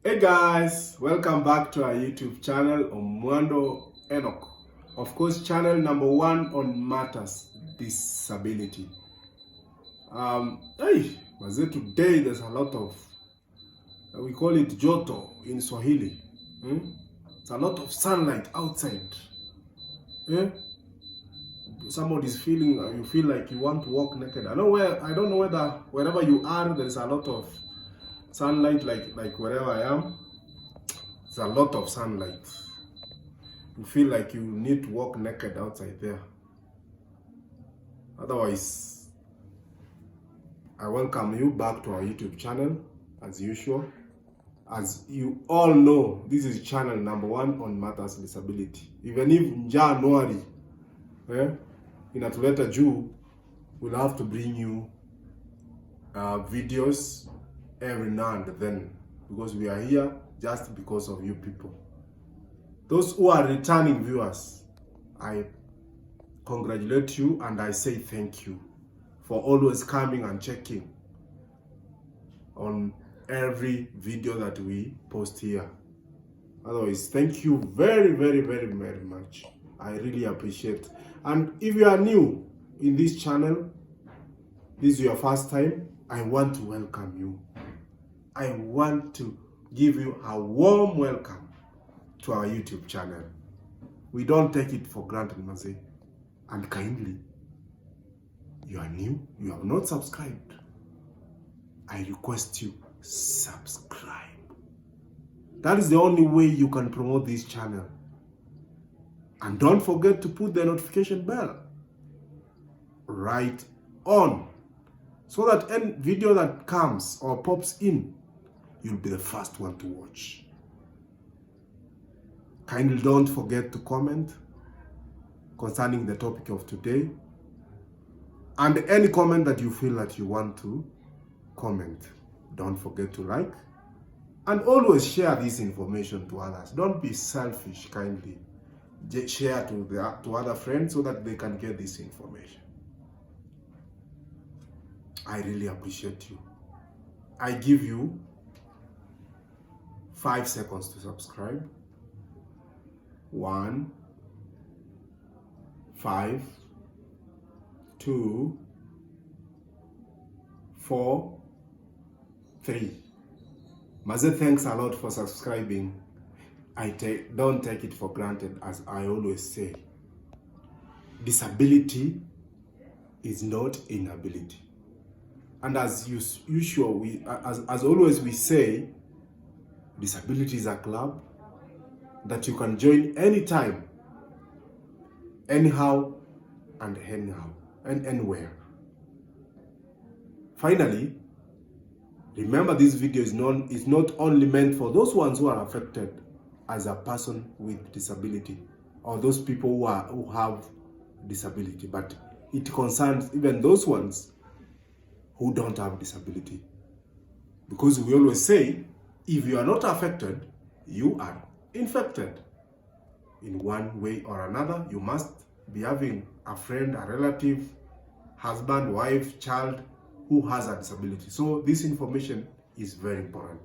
Hey guys, welcome back to our YouTube channel, Omwando Enoch. Of course, channel number 1 on matters disability. Today there's a lot of, we call it joto in Swahili. It's a lot of sunlight outside. Somebody's feeling, you feel like you want to walk naked. I don't know whether wherever you are, there's a lot of sunlight, like wherever I am. There's a lot of sunlight. You feel like you need to walk naked outside there. Otherwise, I welcome you back to our YouTube channel as usual. As you all know, this is channel number 1 on matters disability. Even if January, inatuleta juu, we'll have to bring you videos every now and then, because we are here just because of you people. Those who are returning viewers, I congratulate you and I say thank you for always coming and checking on every video that we post here. Otherwise, thank you very, very, very, very much. I really appreciate. And if you are new in this channel, this is your first time, I want to welcome you. I want to give you a warm welcome to our YouTube channel. We don't take it for granted, Maze. And kindly, you are new, you have not subscribed, I request you, subscribe. That is the only way you can promote this channel. And don't forget to put the notification bell right on, so that any video that comes or pops in, you'll be the first one to watch. Kindly don't forget to comment concerning the topic of today, and any comment that you feel that you want to comment. Don't forget to like, and always share this information to others. Don't be selfish, kindly. Share to other friends so that they can get this information. I really appreciate you. I give you 5 seconds to subscribe. 1, 5, 2, 4, 3. Maze, thanks a lot for subscribing. Don't take it for granted, as I always say. Disability is not inability. And as usual, as always we say, disability is a club that you can join anytime, anyhow, and anyhow, and anywhere. Finally, remember this video is not only meant for those ones who are affected as a person with disability, or those people who have disability, but it concerns even those ones who don't have disability. Because we always say, if you are not affected, you are infected. In one way or another, you must be having a friend, a relative, husband, wife, child who has a disability. So this information is very important.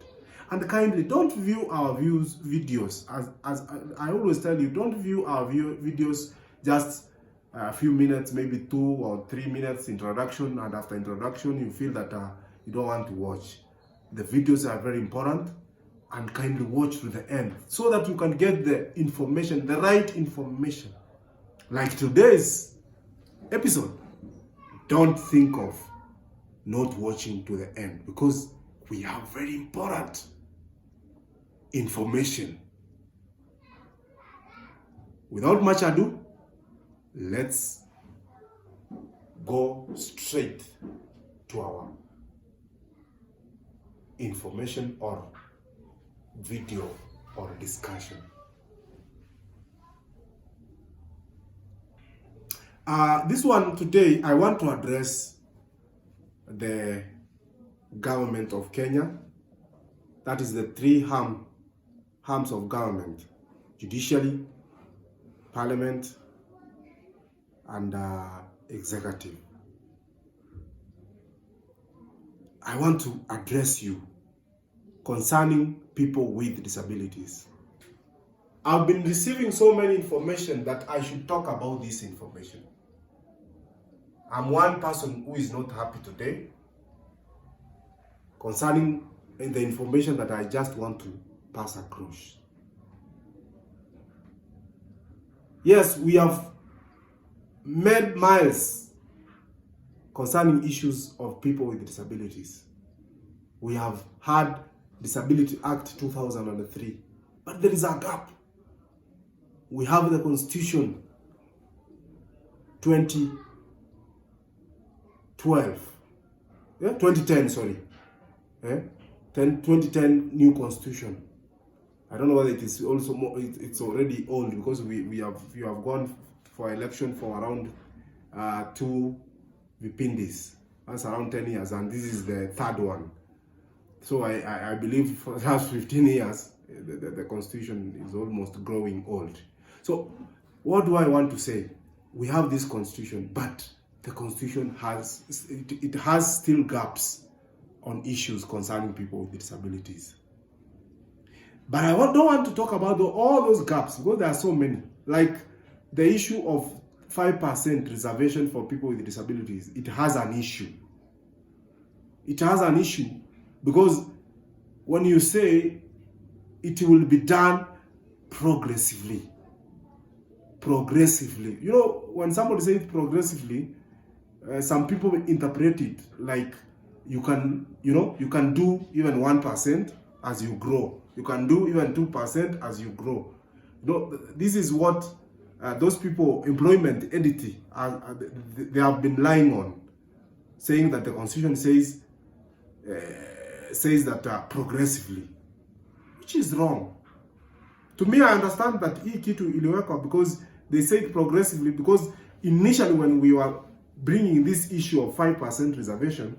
And kindly don't view our videos as I always tell you, don't view our videos just a few minutes, maybe 2 or 3 minutes introduction, and after introduction you feel that you don't want to watch. The videos are very important, and kindly watch to the end so that you can get the information, the right information. Like today's episode, don't think of not watching to the end, because we have very important information. Without much ado, let's go straight to our information or video or discussion. This one today, I want to address the government of Kenya. That is the 3 arms of government: judiciary, parliament, and executive. I want to address you concerning people with disabilities. I've been receiving so many information that I should talk about this information. I'm one person who is not happy today concerning the information that I just want to pass across. Yes, we have made miles concerning issues of people with disabilities. We have had Disability Act 2003, but there is a gap. We have the Constitution 2010, sorry. 2010 new Constitution. I don't know whether it is also more, it's already old, because we have gone for election for around 2 vipindis. That's around 10 years, and this is the third one. So I believe for the last 15 years, the Constitution is almost growing old. So what do I want to say? We have this Constitution, but the Constitution has still gaps on issues concerning people with disabilities. But I don't want to talk about all those gaps, because there are so many. Like the issue of 5% reservation for people with disabilities, it has an issue. It has an issue because when you say it will be done progressively, you know, when somebody says progressively, some people interpret it like you can do even 1% as you grow. You can do even 2% as you grow. You know, this is what those people, employment entity, they have been lying on, saying that the Constitution says that progressively, which is wrong. To me, I understand that hii kitu iliwekwa because they said progressively, because initially when we were bringing this issue of 5% reservation,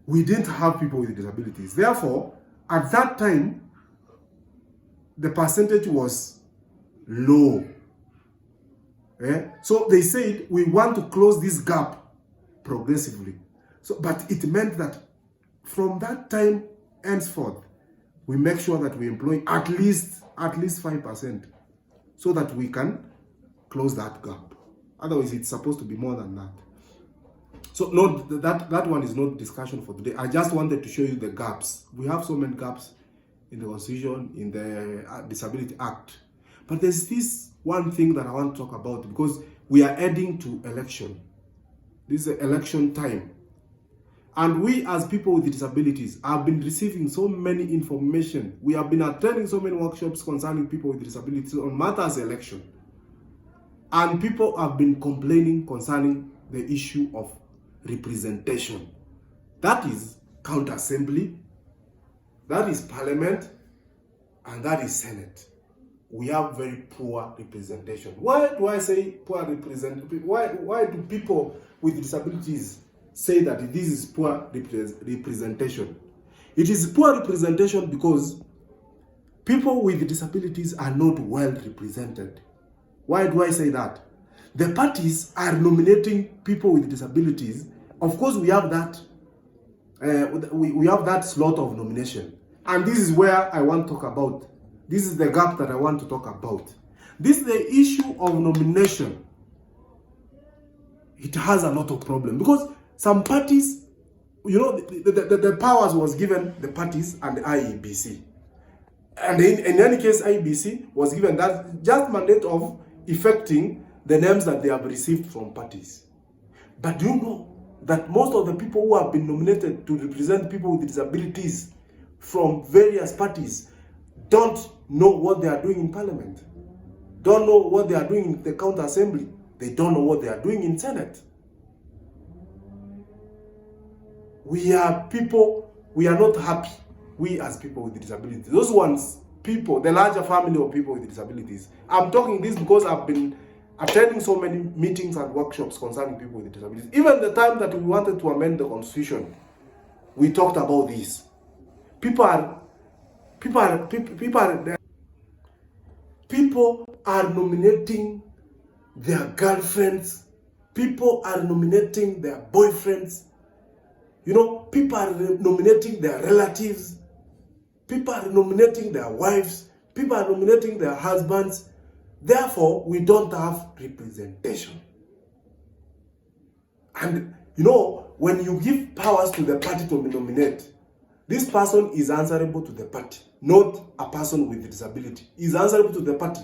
we didn't have people with disabilities. Therefore, at that time, the percentage was low. So they said, we want to close this gap progressively. So, but it meant that from that time henceforth, we make sure that we employ at least 5%, so that we can close that gap. Otherwise, it's supposed to be more than that. So no, that one is not discussion for today. I just wanted to show you the gaps. We have so many gaps in the Constitution, in the Disability Act. But there's this one thing that I want to talk about, because we are heading to election. This is election time. And we as people with disabilities have been receiving so many information. We have been attending so many workshops concerning people with disabilities on matters election. And people have been complaining concerning the issue of representation. That is county assembly, that is parliament, and that is senate. We have very poor representation. Why do I say poor representation? Why do people with disabilities say that this is poor representation? It is poor representation because people with disabilities are not well represented. Why do I say that? The parties are nominating people with disabilities. Of course, we have that. We have that slot of nomination, and this is where I want to talk about. This is the gap that I want to talk about. This is the issue of nomination. It has a lot of problem because some parties, you know, the powers was given the parties and the IEBC, and in any case, IEBC was given that just mandate of effecting the names that they have received from parties. But do you know that most of the people who have been nominated to represent people with disabilities from various parties don't know what they are doing in parliament, don't know what they are doing in the county assembly, they don't know what they are doing in senate. We are not happy, we as people with disabilities. Those ones, people, the larger family of people with disabilities. I'm talking this because I've been attending so many meetings and workshops concerning people with disabilities. Even the time that we wanted to amend the Constitution, we talked about this. People are nominating their girlfriends. People are nominating their boyfriends. You know, people are nominating their relatives. people are nominating their wives, people are nominating their husbands. Therefore, we don't have representation. And you know, when you give powers to the party to nominate, this person is answerable to the party, not a person with disability. Is answerable to the party.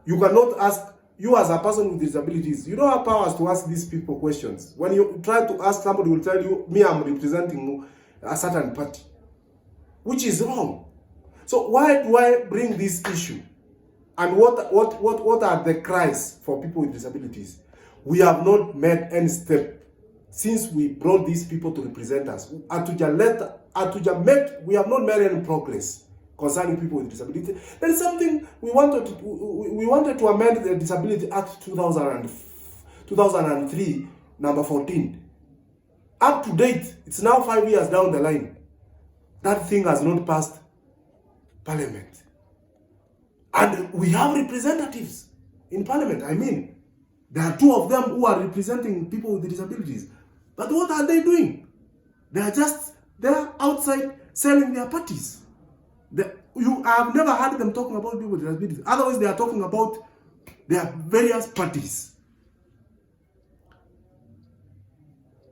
You cannot ask, you as a person with disabilities, you don't have powers to ask these people questions. When you try to ask, somebody will tell you, me, I'm representing a certain party, which is wrong. So why do I bring this issue? And what are the cries for people with disabilities? We have not made any step since we brought these people to represent us. We have not made any progress concerning people with disability. There is something we wanted to amend the Disability Act 2003, number 14. Up to date, it's now 5 years down the line. That thing has not passed Parliament. And we have representatives in Parliament. I mean, there are 2 of them who are representing people with disabilities. But what are they doing? They're outside selling their parties. You have never heard them talking about people with disabilities. Otherwise, they are talking about their various parties.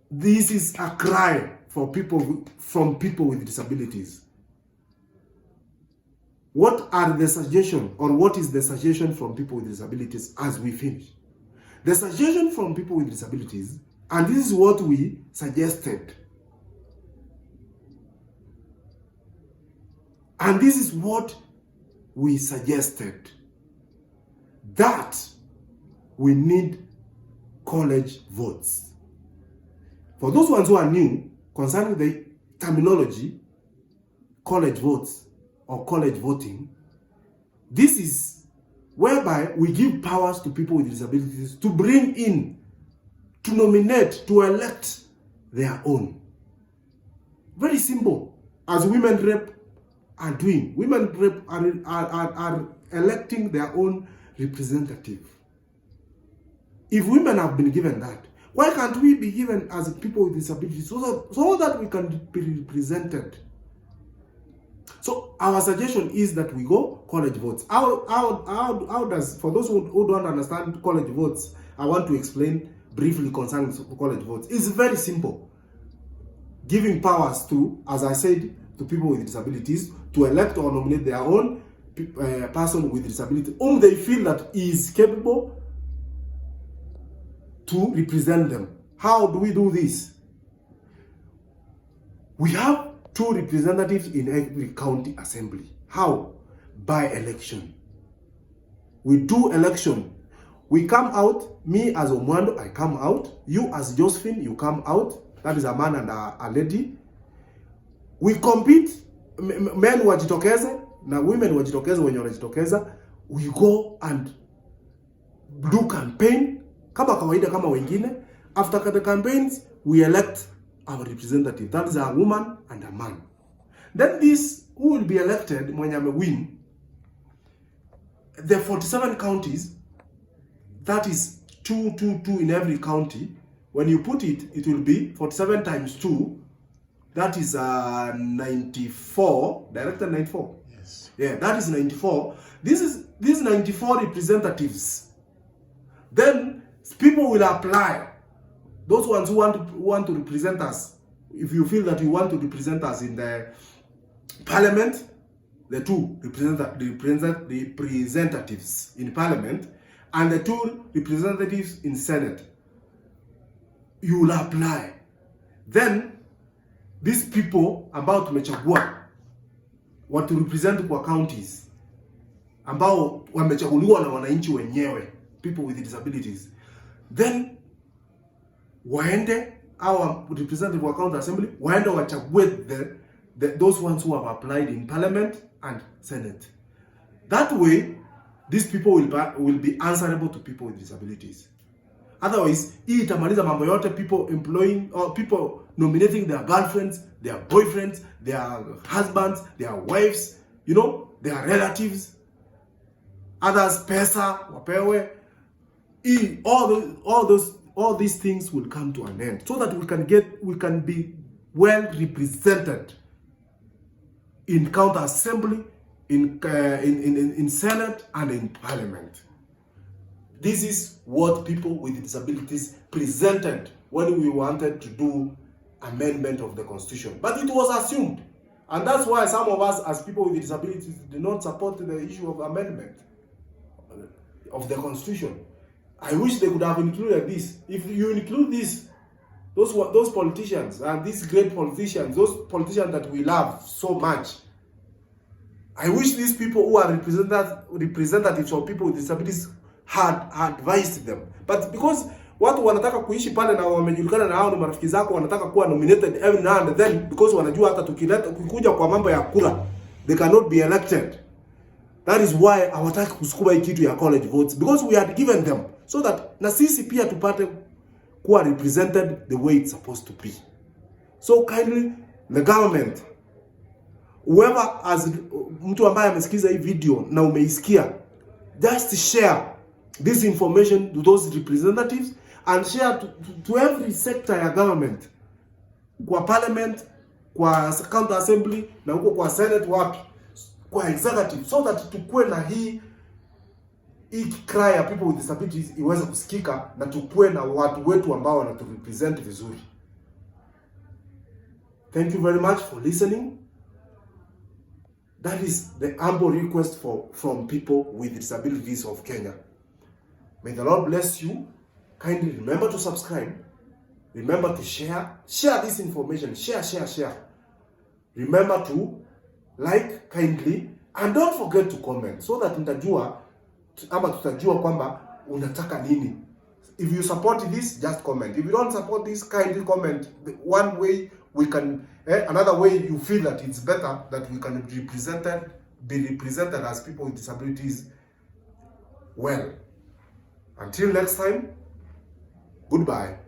This is a cry for people with disabilities. What are the suggestions, or what is the suggestion from people with disabilities as we finish? The suggestion from people with disabilities, and this is what we suggested. And this is what we suggested. That we need college votes. For those ones who are new, concerning the terminology, college votes or college voting, this is whereby we give powers to people with disabilities to bring in, to nominate, to elect their own. Very simple. As women rep are doing. Women rep are electing their own representative. If women have been given that, why can't we be given as people with disabilities so that we can be represented? So our suggestion is that we go college votes. How does, for those who don't understand college votes, I want to explain briefly concerning college votes. It's very simple. Giving powers to, as I said, to people with disabilities to elect or nominate their own person with disability whom they feel that is capable to represent them. How do we do this? We have 2 representatives in every county assembly. How? By election. We do election. We come out, me as Omwando, I come out. You as Josephine, you come out. That is a man and a lady. We compete. Men wajitokeze na women wajitokeze wenye wanajitokeza. We go and do campaign kama kawaida kama wengine. After the campaigns, we elect our representative. That is a woman and a man. Then this, who will be elected, mwenye win, the 47 counties, that is 2 in every county. When you put it, it will be 47 times 2. That is 94. Director 94. Yes. Yeah, that is 94. These 94 representatives. Then people will apply. Those ones who want to represent us. If you feel that you want to represent us in the Parliament, the 2 representatives in Parliament and the 2 representatives in Senate, you will apply. Then these people ambao tumechagua watu represent kwa counties ambao wamechaguliwa na wananchi wenyewe, people with disabilities, then waende our representative wa county assembly, waende wachague those ones who have applied in Parliament and Senate. That way, these people will be answerable to people with disabilities. Otherwise, hii itamaliza mambo yote, people employing or people nominating their girlfriends, their boyfriends, their husbands, their wives, you know, their relatives, others pesa wapewe. All these things will come to an end so that we can be well represented in county assembly, in Senate, and in Parliament. This is what people with disabilities presented when we wanted to do amendment of the Constitution. But it was assumed. And that's why some of us as people with disabilities do not support the issue of amendment of the Constitution. I wish they could have included this. If you include this, those politicians and these great politicians, those politicians that we love so much, I wish these people who are representatives of people with disabilities had advised them. But because watu wanataka kuishi pale na wamejulikana na hao ni marafiki zako, wanataka kuwa nominated every now and then, because wanajua hata tukikuja kwa mambo ya kura they cannot be elected. That is why hawataki kusukuma hii kitu ya college votes, because we had given them so that na sisi pia tupate kuwa represented the way it's supposed to be. So kindly the government, whoever as mtu ambaye amesikiza hii video na umeisikia, just share this information to those representatives and share to every sector ya government, kwa parliament, kwa county assembly, na huko kwa senate, wapi, kwa executive, so that tukue na hii cry ya people with disabilities iweze kusikika, na tukue na watu wetu ambao wanaturepresent vizuri. Thank you very much for listening. That is the humble request from people with disabilities of Kenya. May the Lord bless you. Kindly remember to subscribe. Remember to share. Share this information. Share. Remember to like kindly. And don't forget to comment so that tutajua kwamba unataka nini. If you support this, just comment. If you don't support this, kindly comment. One way we can, another way you feel that it's better that we can be represented as people with disabilities well. Until next time, goodbye.